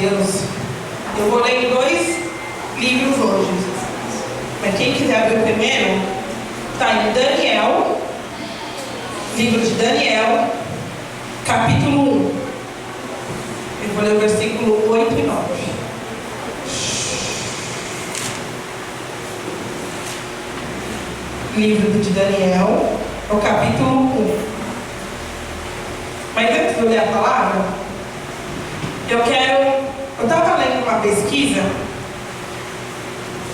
Deus. Eu vou ler 2 livros hoje. Mas quem quiser abrir o primeiro, está em Daniel, livro de Daniel, capítulo 1. Eu vou ler o versículo 8 e 9. Livro de Daniel, o capítulo 1. Mas antes de eu ler a palavra, eu estava lendo uma pesquisa,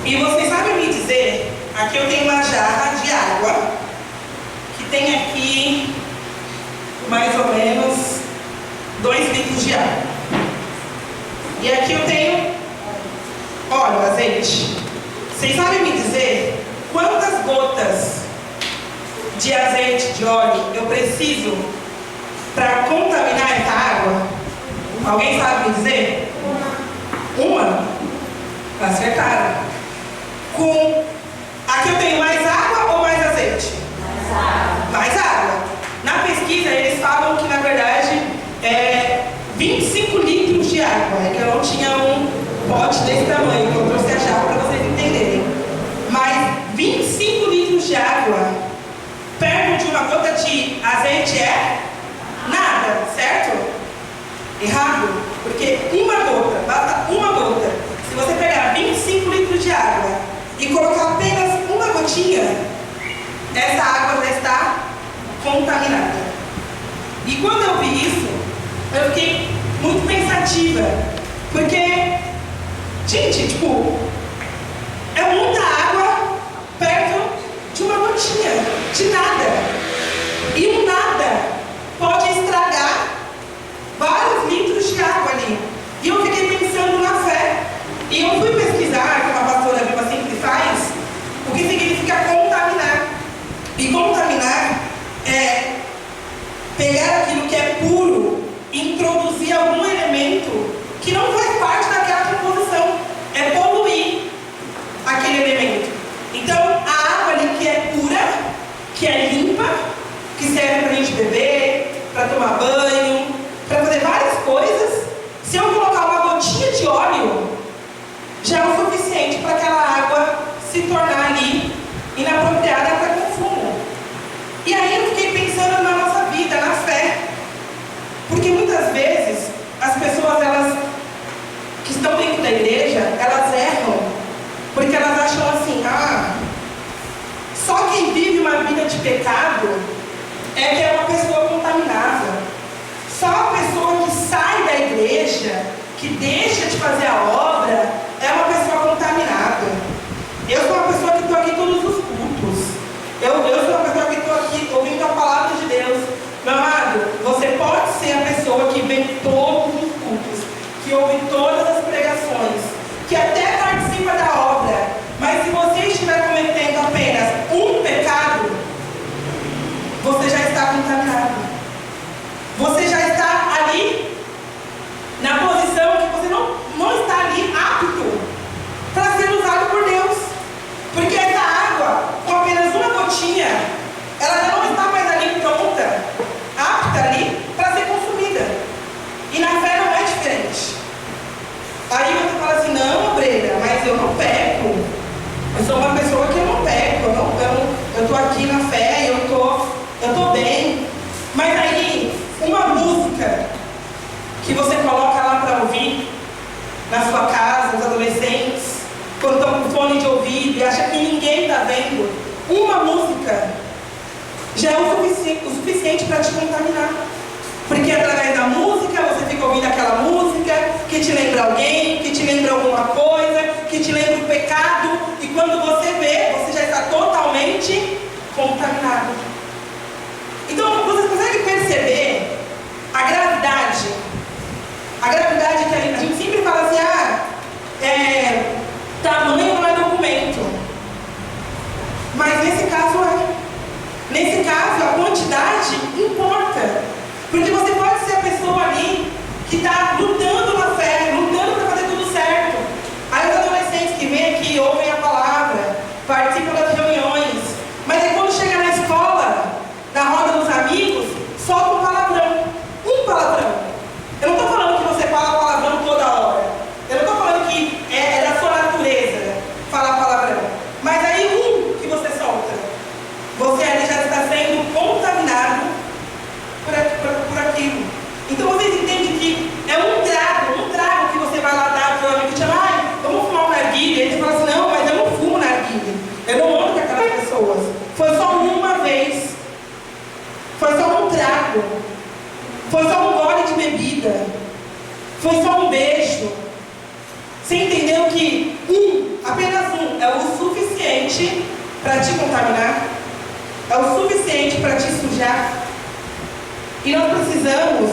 e vocês sabem me dizer, aqui eu tenho uma jarra de água, que tem aqui mais ou menos 2 litros de água. E aqui eu tenho óleo, azeite. Vocês sabem me dizer quantas gotas de azeite, de óleo, eu preciso para contaminar essa água? Alguém sabe me dizer? Uma? Acertaram. Aqui eu tenho mais água ou mais azeite? Mais água. Mais água. Na pesquisa eles falam que na verdade é 25 litros de água. É que eu não tinha um pote desse tamanho, que eu trouxe a jarra para vocês entenderem. Mas 25 litros de água perto de uma gota de azeite é nada, certo? Errado, porque uma gota, basta uma gota. Se você pegar 25 litros de água e colocar apenas uma gotinha, essa água já está contaminada. E quando eu vi isso, eu fiquei muito pensativa, porque, gente, é muita água perto de uma gotinha, de nada. E um nada pode estragar vários litros de água ali. E eu fiquei pensando na fé. E eu fui pesquisar, como a pastora Viva sempre faz, o que significa contaminar. E contaminar é pegar aquilo que é puro e introduzir algum elemento que não faz parte daquela composição. É poluir aquele elemento. Então, a água ali que é pura, que é limpa, que serve para a gente beber, para tomar banho, para fazer várias coisas, se eu colocar uma gotinha de óleo, já é o suficiente para aquela água se tornar ali inapropriada para consumo. E aí eu fiquei pensando na nossa vida, na fé. Porque muitas vezes as pessoas, elas que estão dentro da igreja, elas erram porque elas acham assim, só quem vive uma vida de pecado é que é uma pessoa contaminada. Só a pessoa que sai da igreja, que deixa de fazer a obra, é uma pessoa contaminada. Eu sou uma pessoa que estou aqui todos os cultos. Eu sou uma pessoa que estou aqui ouvindo a palavra de Deus. Meu amado, você pode ser a pessoa que vem todos os cultos, que ouve todas as pregações, que até participa da obra, mas se você estiver cometendo apenas um pecado, você já está contaminado. Você já está ali na posição que você não está ali apto para ser usado por Deus. Porque essa água, com apenas uma gotinha, ela já não está mais ali pronta, apta ali para ser consumida. E na fé não é diferente. Aí você fala assim, não, Brenda, mas eu não peco. Eu sou uma pessoa que eu não peco. Eu estou aqui na fé, eu estou bem. Mas aí, uma música que você coloca lá para ouvir na sua casa, os adolescentes, quando estão com fone de ouvido e acham que ninguém está vendo, uma música já é o suficiente para te contaminar. Porque através da música você fica ouvindo aquela música que te lembra alguém, que te lembra alguma coisa, que te lembra o pecado, e quando você vê, você já está totalmente contaminado. Então, vocês conseguem perceber a gravidade? A gravidade que a gente sempre fala assim, tamanho não é documento. Mas nesse caso é. Nesse caso, a quantidade importa. Porque você pode ser a pessoa ali que está lutando na fé, lutando para fazer tudo certo. Aí os adolescentes que vêm aqui, ouvem a palavra, participam das reuniões, mas aí quando chega na escola, na roda dos amigos, solta um palavrão. Um palavrão. Eu não estou falando que você fala palavrão Foi só um beijo. Você entendeu que apenas um, é o suficiente para te contaminar? É o suficiente para te sujar? E nós precisamos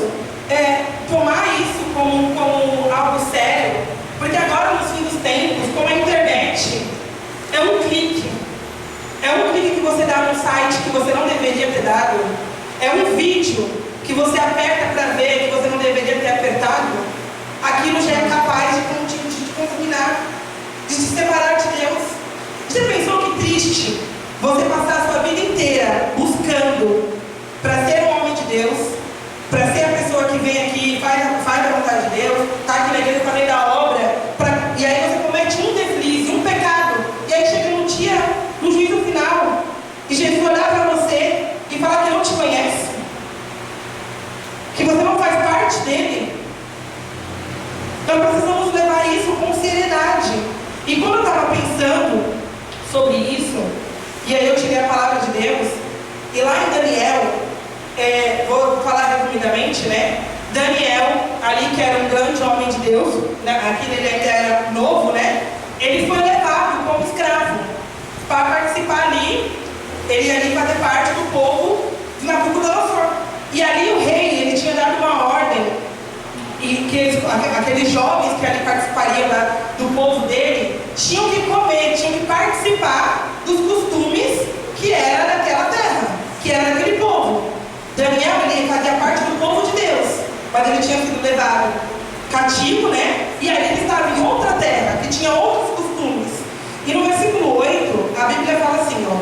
tomar isso como algo sério, porque agora, nos fins dos tempos, com a internet, é um clique. É um clique que você dá num site que você não deveria ter dado. É um vídeo que você aperta para ver que você não deveria ter apertado. Aquilo já é capaz de te contaminar, de te separar de Deus. Você pensou que triste você passar a sua vida inteira buscando para ser um homem de Deus, para ser a pessoa que vem aqui e faz a vontade de Deus, está aqui na igreja fazendo a obra, e aí você comete um deslize, um pecado, e aí chega no dia, no juízo final, e Jesus olhar para você e falar que não te conhece, que você não faz parte dele. Então precisamos levar isso com seriedade. E quando eu estava pensando sobre isso, e aí eu tirei a palavra de Deus, e lá em Daniel, vou falar resumidamente, né? Daniel, ali que era um grande homem de Deus, né? Aqui ele ainda era novo, né? Ele foi levado como escravo para participar ali, ele ia ali fazer parte do povo de Nabucodonosor. E ali o rei, ele tinha dado uma ordem, e que aqueles jovens que ali participariam do povo dele, tinham que comer, tinham que participar dos costumes que era daquela terra, que era daquele povo. Daniel, ele fazia parte do povo de Deus, mas ele tinha sido levado cativo, né? E aí ele estava em outra terra, que tinha outros costumes. E no versículo 8, a Bíblia fala assim, ó: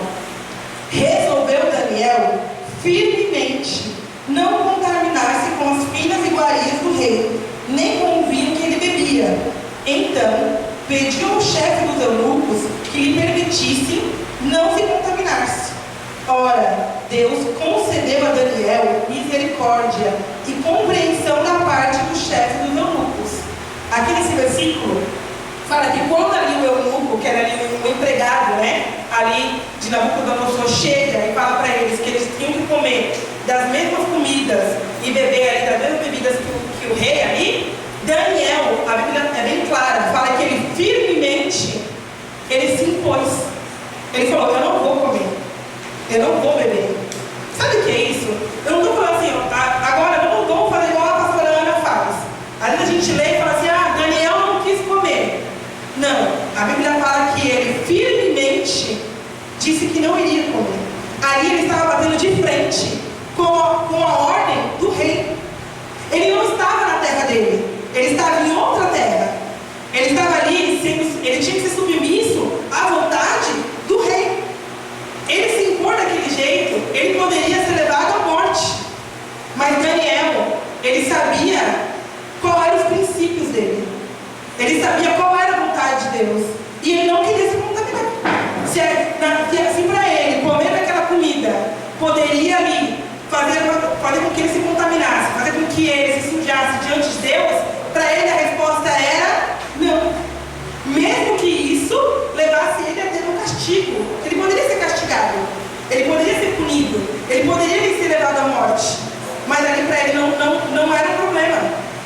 resolveu Daniel firmemente não contaminar-se com as finas iguarias do rei, nem com o vinho que ele bebia. Então, pediu ao chefe dos eunucos que lhe permitisse não se contaminar-se. Ora, Deus concedeu a Daniel misericórdia e compreensão da parte do chefe dos eunucos. Aqui nesse versículo, fala que quando ali o eunuco, que era ali o empregado, né, ali de Nabucodonosor, chega e fala para eles que eles tinham que comer das mesmas comidas e beber ali das mesmas bebidas que o rei ali, Daniel, a Bíblia é bem clara, fala que ele firmemente, ele se impôs. Ele falou: eu não vou comer, eu não vou beber. Sabe o que é isso? Eu não estou falando assim, agora vamos fazer igual a pastora Ana faz. Às vezes a gente lê e fala assim: Daniel não quis comer. Não, a Bíblia fala que ele firmemente disse que não iria comer. Ali ele estava batendo de frente com a ordem do rei. Ele não estava na terra dele, ele estava em outra terra. Ele estava ali, ele tinha que ser submisso à vontade do rei. Ele se impor daquele jeito, ele poderia ser levado à morte. Mas Daniel, ele sabia qual eram os princípios dele. Ele sabia qual era a vontade de Deus. E ele não queria se contaminar. Se assim para ele, comer daquela comida, poderia ali fazer com que ele se contaminasse, fazer com que ele se sujasse diante de Deus, para ele a resposta era não. Mesmo que isso levasse ele a ter um castigo. Ele poderia ser castigado, ele poderia ser punido, ele poderia ser levado à morte. Mas ali para ele não era um problema.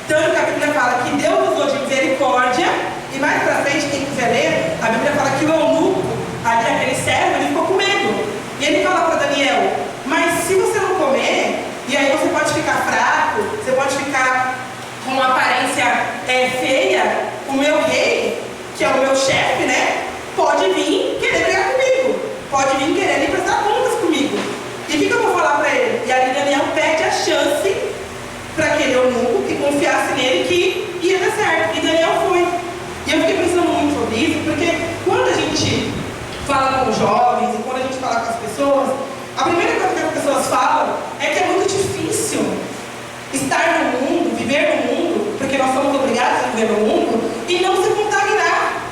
Tanto que a Bíblia fala que Deus usou de misericórdia, e mais para frente, quem quiser ler, a Bíblia fala que o eunuco, ali aquele servo, ele ficou com medo. E ele fala para Daniel: mas se você não comer, e aí você pode ficar fraco, você pode ficar com uma aparência feia, o meu rei, que é o meu chefe, né, pode vir querer brigar comigo, pode vir querer ir prestar contas comigo. E o que eu vou falar para ele? E aí Daniel pede a chance para aquele eunuco que confiasse nele que ia dar certo. E Daniel foi. E eu fiquei pensando muito sobre isso, porque quando a gente fala com os jovens e quando a gente fala com as pessoas, a primeira coisa que as pessoas falam é que é muito difícil estar no mundo, viver no mundo, porque nós somos obrigados a viver no mundo, e não se contaminar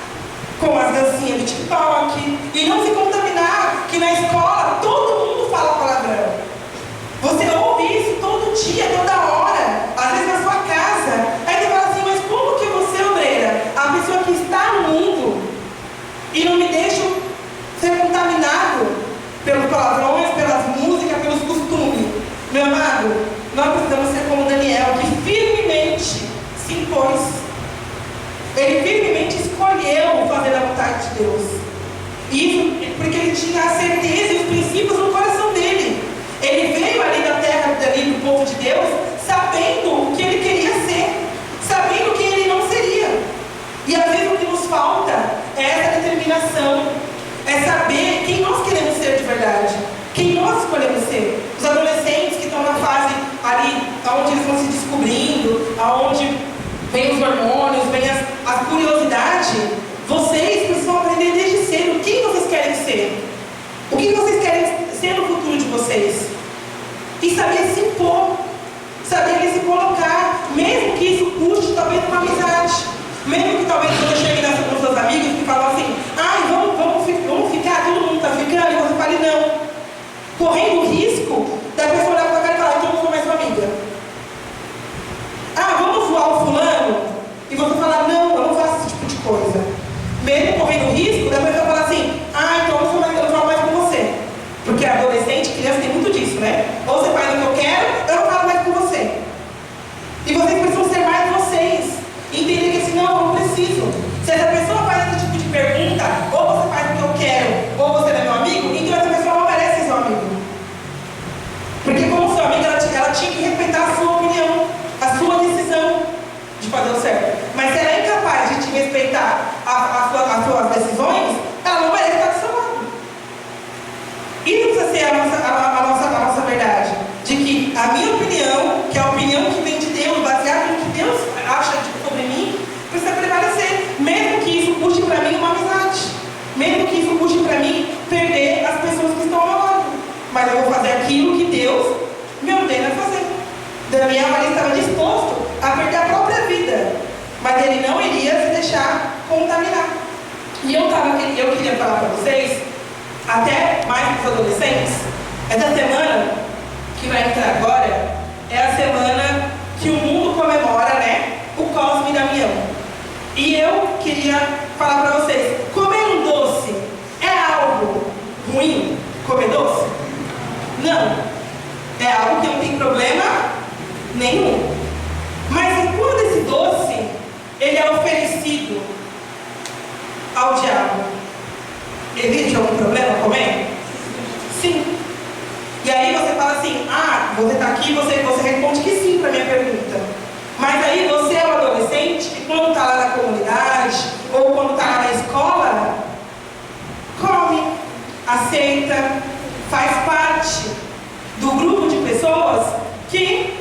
com as dancinhas do TikTok, e não se contaminar que na escola todo mundo fala palavrão. Você ouve isso todo dia, toda hora, às vezes na sua casa. Aí você fala assim: mas como que você, obreira, a pessoa que está no mundo, e não me deixa ser contaminado pelos palavrões, pelas músicas, pelos costumes? Meu amado, nós precisamos ser como Daniel, que firmemente se impôs. Ele firmemente escolheu fazer a vontade de Deus. Isso porque ele tinha a certeza e os princípios no coração dele. Ele veio ali da terra, ali do povo de Deus, sabendo o que ele queria ser, sabendo quem ele não seria. E às vezes o que nos falta é essa determinação, é saber quem nós queremos ser de verdade, quem nós escolhemos ser. Os adolescentes que estão na fase ali, onde eles vão se descobrindo, aonde vem os hormônios, vem a curiosidade, vocês precisam aprender desde cedo quem vocês querem ser, o que vocês querem ser no futuro de vocês, e saber se impor, saber se colocar, mesmo que isso custe talvez uma amizade, mesmo que talvez você chegue com seus amigos e falam assim, vamos ficar, todo mundo está ficando, e você fale não, correndo o risco da pessoa olhar para a cara e falar, então eu não sou mais sua amiga. Vamos voar o fulano, e você falar, não, eu não faço esse tipo de coisa. Mesmo correndo o risco da pessoa falar assim, então eu não falo mais com você. Porque adolescente, criança tem muito disso, né? Ou você faz o que eu quero, eu não falo mais com você. E vocês precisam ser mais vocês. Entender que assim, não, eu não preciso. Se essa pessoa faz esse tipo de pergunta, ou você faz o que eu quero, ou você não é meu amigo, então essa pessoa não merece ser seu amigo. Porque como seu amigo, ela tinha que respeitar a sua opinião, a sua decisão de fazer o certo. Mas se ela é incapaz de te respeitar as suas decisões, ela não merece estar do seu lado. Isso precisa ser a nossa verdade. De que a minha opinião, que é a opinião que vem de Deus, baseada no que Deus acha sobre mim, precisa prevalecer. Mesmo que isso custe para mim uma amizade. Mesmo que isso custe para mim perder as pessoas que estão ao meu lado. Mas eu vou fazer aquilo que Deus me ordena fazer. Daniel ali estava disposto a perder a própria vida, mas ele não iria se deixar contaminar. E eu queria falar para vocês, até mais para os adolescentes, essa semana que vai entrar agora é a semana que o mundo comemora, né, o Cosme e Damião. E eu queria falar para vocês, comer um doce é algo ruim? Comer doce? Não. É algo que não tem problema nenhum. Mas quando esse doce ele é oferecido ao diabo, existe algum problema comer? Sim. E aí você fala assim, você está aqui, você responde que sim para a minha pergunta. Mas aí você é um adolescente que quando está lá na comunidade, ou quando está lá na escola, come, aceita, faz parte do grupo de pessoas que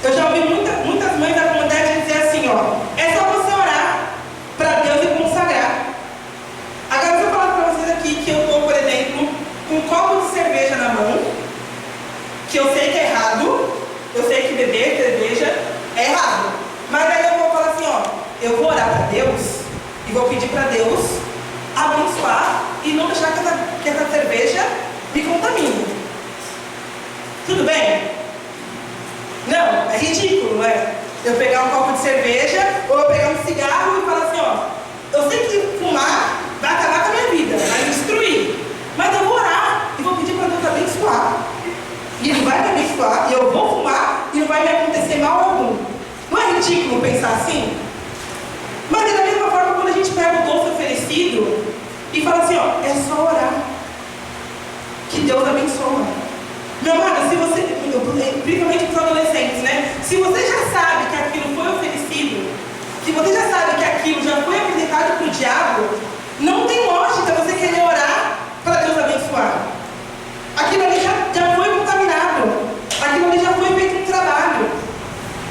eu já ouvi muitas mães da comunidade dizer assim, é só você orar para Deus e consagrar. Agora eu vou falar para vocês aqui que eu estou, por exemplo, com um copo de cerveja na mão, que eu sei que é errado, eu sei que beber cerveja é errado. Mas aí eu vou falar assim, eu vou orar para Deus e vou pedir para Deus abençoar e não deixar que essa cerveja me contamine. Tudo bem? Não, é ridículo, não é? Eu pegar um copo de cerveja ou eu pegar um cigarro e falar assim, eu sei que fumar vai acabar com a minha vida, vai me destruir. Mas eu vou orar e vou pedir para Deus abençoar. E Ele vai me abençoar e eu vou fumar e não vai me acontecer mal algum. Não é ridículo pensar assim? Mas é da mesma forma quando a gente pega o doce oferecido e fala assim, é só orar que Deus abençoa. Meu amado, se você, principalmente para os adolescentes, né? Se você já sabe que aquilo foi oferecido, se você já sabe que aquilo já foi apresentado para o diabo, não tem lógica você querer orar para Deus abençoar. Aquilo ali já foi contaminado, aquilo ali já foi feito um trabalho.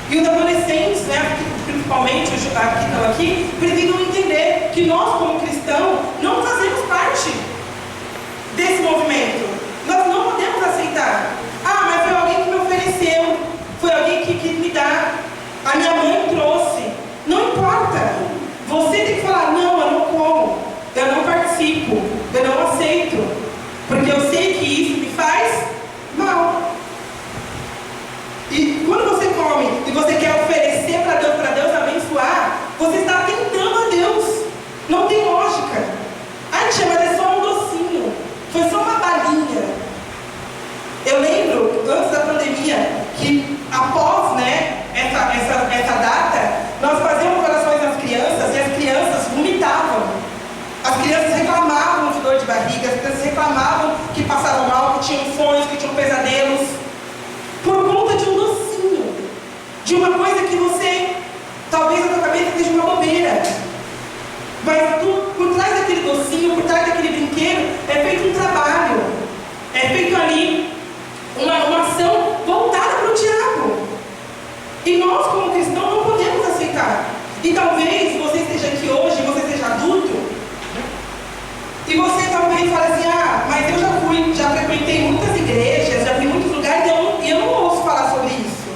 E os adolescentes, né, principalmente os que estão aqui, precisam entender que nós, como cristãos, não fazemos parte desse movimento. Nós não podemos aceitar. Mas foi alguém que me ofereceu, foi alguém que quis me dar, a minha mãe trouxe. Não importa. Você tem que falar, não, eu não como, eu não participo, eu não aceito, porque eu sei que isso me faz mal. E quando você come e você quer oferecer para Deus abençoar, você está tentando a Deus. Não tem lógica. Tia, mas é só um docinho, foi só uma balinha. pareça que seja uma bobeira. Mas por trás daquele docinho, por trás daquele brinquedo, é feito um trabalho. É feito ali uma ação voltada para o diabo. E nós, como cristãos, não podemos aceitar. E talvez você esteja aqui hoje, você seja adulto, e você talvez fale assim, mas eu já frequentei muitas igrejas, já fui em muitos lugares e eu não ouço falar sobre isso.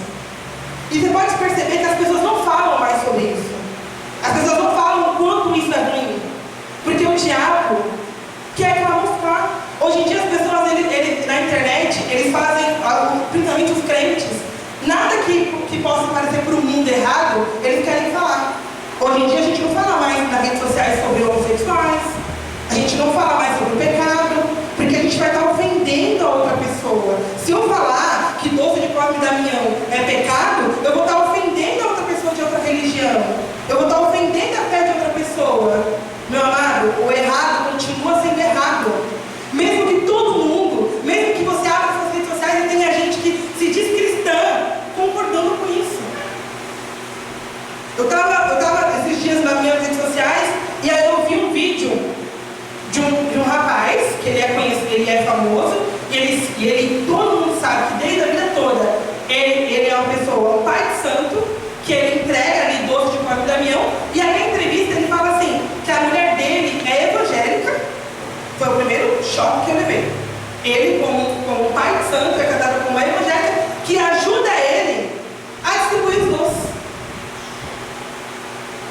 E você pode perceber que as pessoas não falam mais sobre isso. As pessoas não falam o quanto isso é ruim. Porque o diabo quer camuflar. Hoje em dia as pessoas, na internet, eles fazem, principalmente os crentes, nada que possa parecer para o mundo errado, eles querem falar. Hoje em dia a gente não fala mais nas redes sociais sobre homossexuais, a gente não fala mais sobre o pecado, porque a gente vai estar ofendendo a outra pessoa. Se eu falar que doce de Cosme e Damião é pecado, eu vou estar ofendendo a outra pessoa de outra religião. Eu vou estar ofendendo a fé de outra pessoa. Meu amado, o errado continua sendo errado. Mesmo que todo mundo, mesmo que você abra suas redes sociais e tenha gente que se diz cristã, concordando com isso. Eu estava esses dias nas minhas redes sociais e aí eu vi um vídeo de um rapaz, que ele é conhecido, ele é famoso, e ele todo mundo sabe que desde a vida toda ele é uma pessoa, um pai de santo, que ele entrega ali doce de Cosme e Damião, e aí na entrevista ele fala assim, que a mulher dele é evangélica. Foi o primeiro choque que eu levei. Ele, como pai de santo, é casado com uma evangélica, que ajuda ele a distribuir os doces.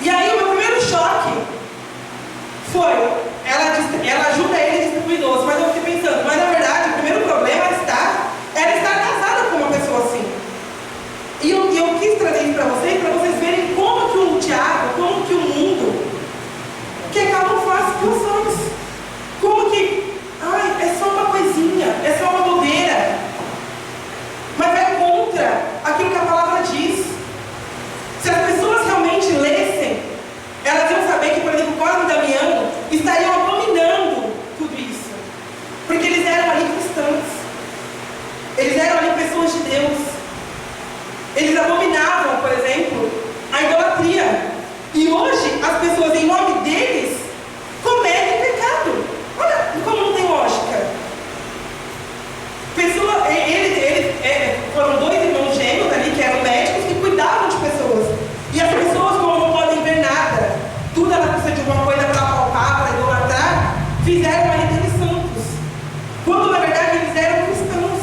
E aí o meu primeiro choque foi, ela ajuda ele a distribuir doces, mas eu fiquei pensando, mas na verdade o primeiro problema ela está casada com uma pessoa assim. E eu quis trazer isso para vocês verem como que o diabo, como que o mundo quer camuflar as situações. Como que, é só uma coisinha, é só uma bobeira. Mas vai contra aquilo que a palavra diz. Se as pessoas realmente lessem, elas iam saber que, por exemplo, Cosme e Damião estariam abominando tudo isso. Porque eles eram ali cristãos. Eles eram ali pessoas de Deus. Eles abominavam, por exemplo, a idolatria. E hoje, as pessoas, em nome deles, cometem pecado. Olha como não tem lógica. Eles foram dois irmãos gêmeos ali, que eram médicos, que cuidavam de pessoas. E as pessoas, como não podem ver nada, tudo ela precisa de alguma coisa para palpar, para idolatrar, fizeram ali deles santos. Quando, na verdade, eles eram cristãos.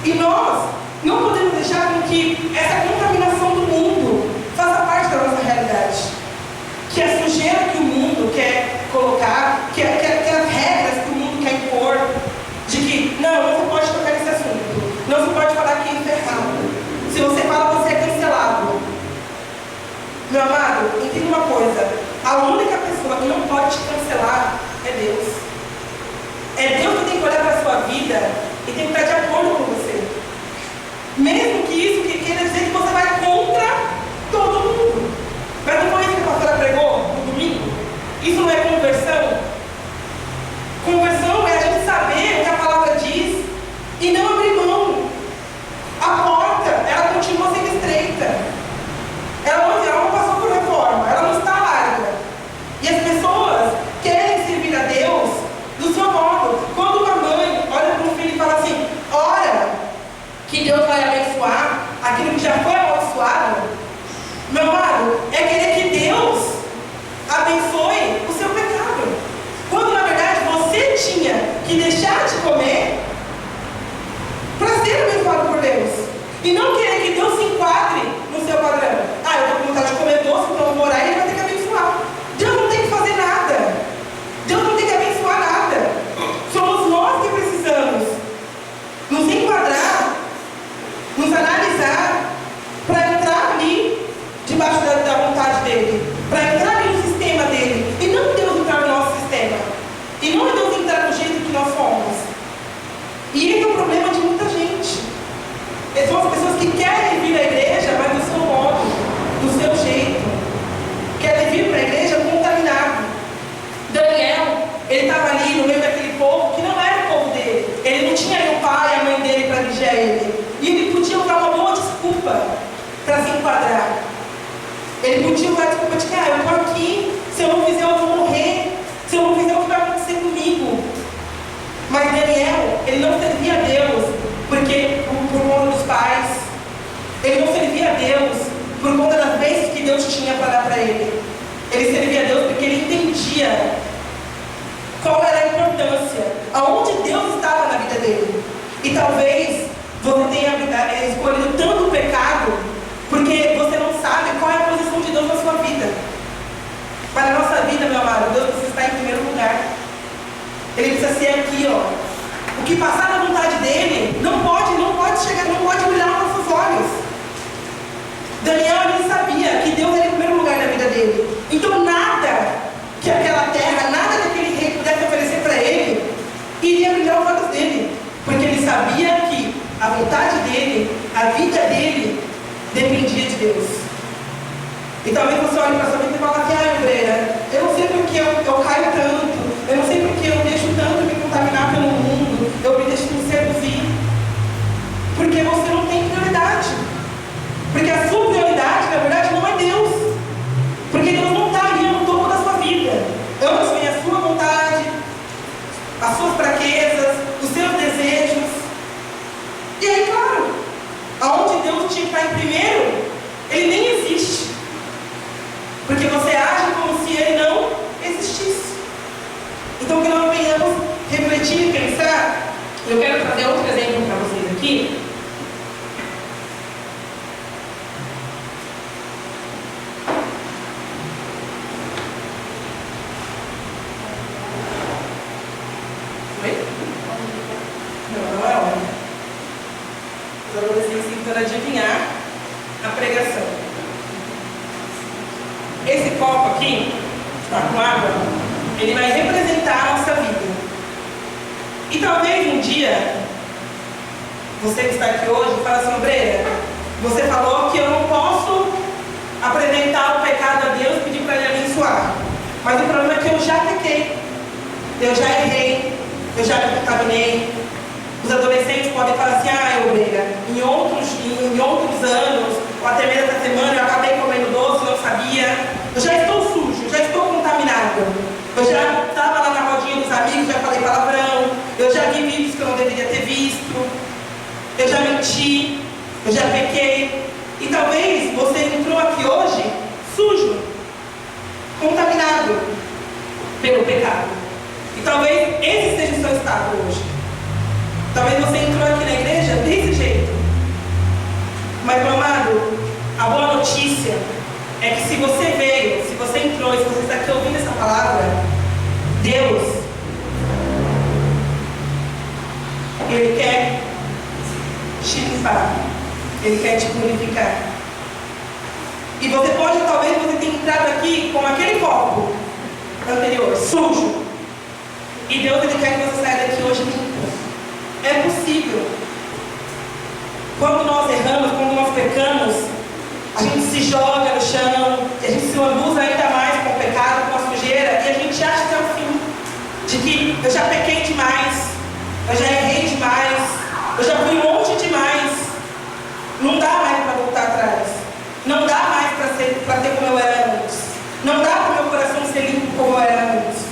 E nós não podemos deixar com que essa contaminação do mundo faça parte da nossa realidade. Que a sujeira que o mundo quer colocar, que as regras que o mundo quer impor, de que não se pode tocar nesse assunto, não se pode falar que isso é errado. Se você fala, você é cancelado. Meu amado, entenda uma coisa, a única pessoa que não pode te cancelar é Deus. É Deus que tem que olhar para a sua vida e tem que estar de acordo com você. Mesmo que isso queira dizer que você vai contra todo mundo. Mas não foi isso que a pastora pregou no domingo? Isso não é conversão? Conversão é a gente saber o que a palavra diz e não abrir mão. A porta, ela continua sendo estreita. Ela não passou por reforma, ela não está larga. E as pessoas querem servir a Deus do seu modo. Quando uma mãe olha para um filho e fala assim, ora que Deus vai abençoar a Ele podia usar a desculpa de que, eu estou aqui, se eu não fizer eu vou morrer, se eu não fizer o que vai acontecer comigo. Mas Daniel, ele não servia a Deus por conta dos pais, ele não servia a Deus por conta das vezes que Deus tinha para dar para ele. Ele servia a Deus porque ele entendia qual era a importância, aonde Deus estava na vida dele. E talvez você tenha escolhido tanto o pecado porque você não sabe qual é a posição de Deus na sua vida. Mas na nossa vida, meu amado, Deus precisa estar em primeiro lugar. Ele precisa ser aqui, ó. O que passar na vontade dele não pode chegar, não pode brilhar nos nossos olhos. Daniel, ele sabia que Deus era em primeiro lugar na vida dele. Então nada que aquela terra, nada que aquele rei pudesse oferecer para ele, iria brilhar os olhos dele. Porque ele sabia que a vontade dele, a vida dele, dependia de Deus. E talvez você olhe para a sua vida e fale assim, Andréia, eu não sei porque eu caio tanto, eu não sei porque eu deixo tanto me contaminar pelo mundo, eu me deixo me seduzir. Porque você não tem prioridade. Porque a sua prioridade, na verdade, não é Deus. Porque Deus não está ali no topo da sua vida. Antes vem a sua vontade, as suas fraquezas, os seus desejos. E aí, claro, aonde Deus tinha que estar em primeiro, ele nem existe. Porque você age como se ele não existisse. Então, que nós venhamos refletir e pensar. Eu quero trazer outro exemplo para vocês aqui. Não é hora. Os adolescentes tentando adivinhar a pregação. Esse copo aqui, está com água, ele vai representar a nossa vida. E talvez um dia, você que está aqui hoje, fala assim, Obreira, você falou que eu não posso apresentar o pecado a Deus e pedir para ele abençoar. Mas o problema é que eu já pequei, eu já errei, eu já me contaminei. Os adolescentes podem falar assim, Obreira, em outros anos, ou até mesmo essa semana, eu acabei comendo doce, não sabia. Eu já estou sujo, já estou contaminado. Eu já estava lá na rodinha dos amigos, já falei palavrão. Eu já vi vídeos que eu não deveria ter visto. Eu já menti, eu já pequei. E talvez você entrou aqui hoje sujo, contaminado pelo pecado. E talvez esse seja o seu estado hoje. Talvez você entrou aqui na igreja desse jeito. Mas, meu amado, a boa notícia é que se você veio, se você entrou, se você está aqui ouvindo essa palavra, Deus, Ele quer te limpar, Ele quer te purificar. E você pode, talvez, você tenha entrado aqui com aquele copo anterior, sujo. E Deus, Ele quer que você saia daqui hoje limpo. É possível. Quando nós erramos, quando nós pecamos, a gente se joga no chão, a gente se lambuza ainda mais com o pecado, com a sujeira, e a gente acha que é o fim. De que eu já pequei demais, eu já errei demais, eu já fui longe demais. Não dá mais para voltar atrás. Não dá mais para ter como eu era antes. Não dá para o meu coração ser limpo como eu era antes.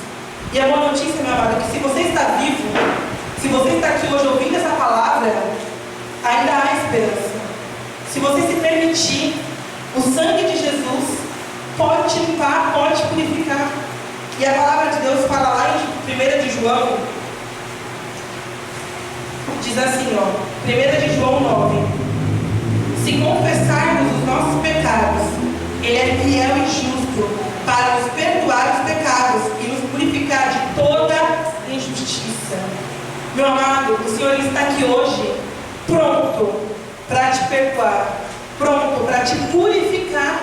E a boa notícia, meu amado, é que se você está vivo, se você está aqui hoje ouvindo essa palavra, ainda há esperança. Se você se permitir, o sangue de Jesus pode te limpar, pode te purificar. E a palavra de Deus fala lá em 1 de João, diz assim, 1 de João 9: se confessarmos os nossos pecados, Ele é fiel e justo para nos perdoar os pecados e nos purificar de toda injustiça. Meu amado, o Senhor está aqui hoje pronto para te perdoar, pronto para te purificar.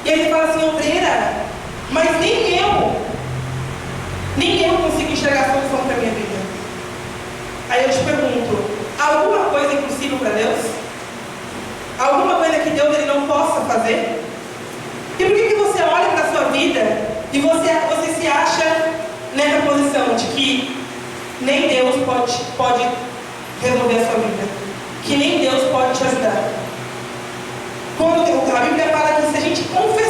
E ele fala assim, Obreira, mas nem eu consigo enxergar a solução para a minha vida. Aí eu te pergunto, alguma coisa impossível para Deus? Alguma coisa que Deus ele não possa fazer? E por que você olha para a sua vida e você se acha nessa posição de que nem Deus pode resolver a sua vida, que nem Deus pode te ajudar? Quando a Bíblia fala que se a gente confessar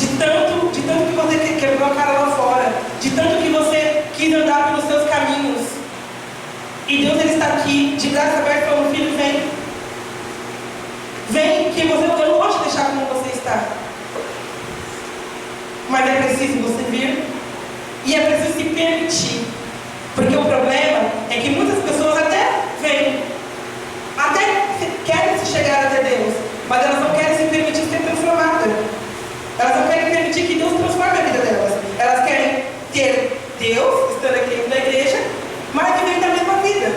de tanto que você quebrou a cara lá fora, de tanto que você quis andar pelos seus caminhos. E Deus, Ele está aqui, de braço aberto, falando: filho, vem. Vem, que eu não vou te deixar como você está. Mas é preciso você vir, e é preciso se permitir. Porque o problema é que muitas pessoas até vêm, até querem se chegar até Deus, mas elas não querem se permitir ser transformadas. Elas não querem permitir que Deus transforme a vida delas. Elas querem ter Deus, estando aqui dentro da igreja, mas vivendo a mesma vida.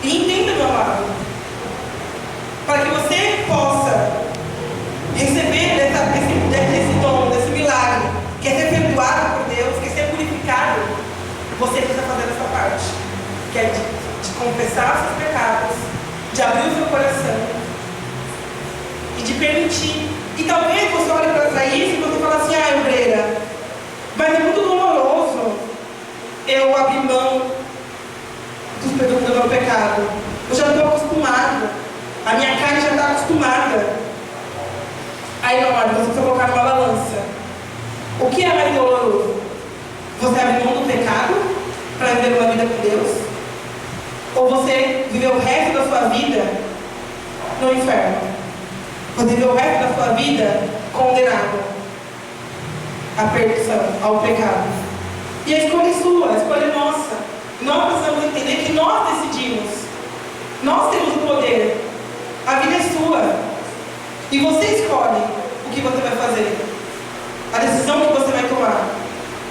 E entenda, meu amado, para que você possa receber desse dom, desse milagre, que é ser perdoado por Deus, que é ser purificado, você precisa fazer essa parte, que é de confessar os seus pecados, de abrir o seu coração e de permitir. E talvez você olhe para isso e você fala assim: ah, obreira, mas é muito doloroso eu abrir mão do meu pecado. Eu já estou acostumado, a minha carne já está acostumada. Aí, meu amado, você precisa colocar numa balança. O que é mais doloroso? Você abrir mão do pecado para viver uma vida com Deus? Ou você viver o resto da sua vida no inferno? Você viver o resto da sua vida condenado à perdição, ao pecado? E a escolha é sua, a escolha é nossa. Nós precisamos entender que nós decidimos. Nós temos o poder. A vida é sua. E você escolhe o que você vai fazer, a decisão que você vai tomar.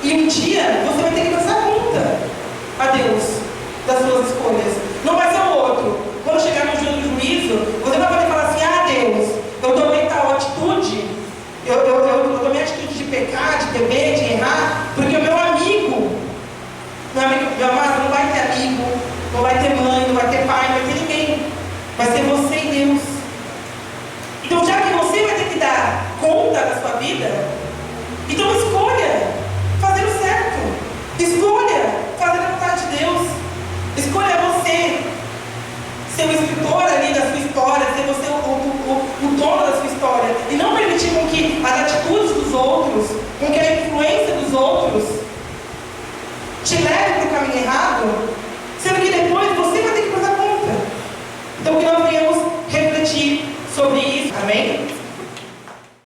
E um dia você vai ter que prestar conta a Deus das suas escolhas. Não vai ser o outro. Quando chegar no dia do juízo, você vai poder falar assim: ah, Deus, eu tomei tal atitude, eu tomei a atitude de pecar, de beber, de errar, porque o meu amigo, meu amado, não vai ter amigo, não vai ter mãe, não vai ter pai, não vai ter ninguém. Vai ser você e Deus. Então, já que você vai ter que dar conta da sua vida, então escolha fazer o certo. Escolha fazer a vontade de Deus. Escolha você ser um escritor,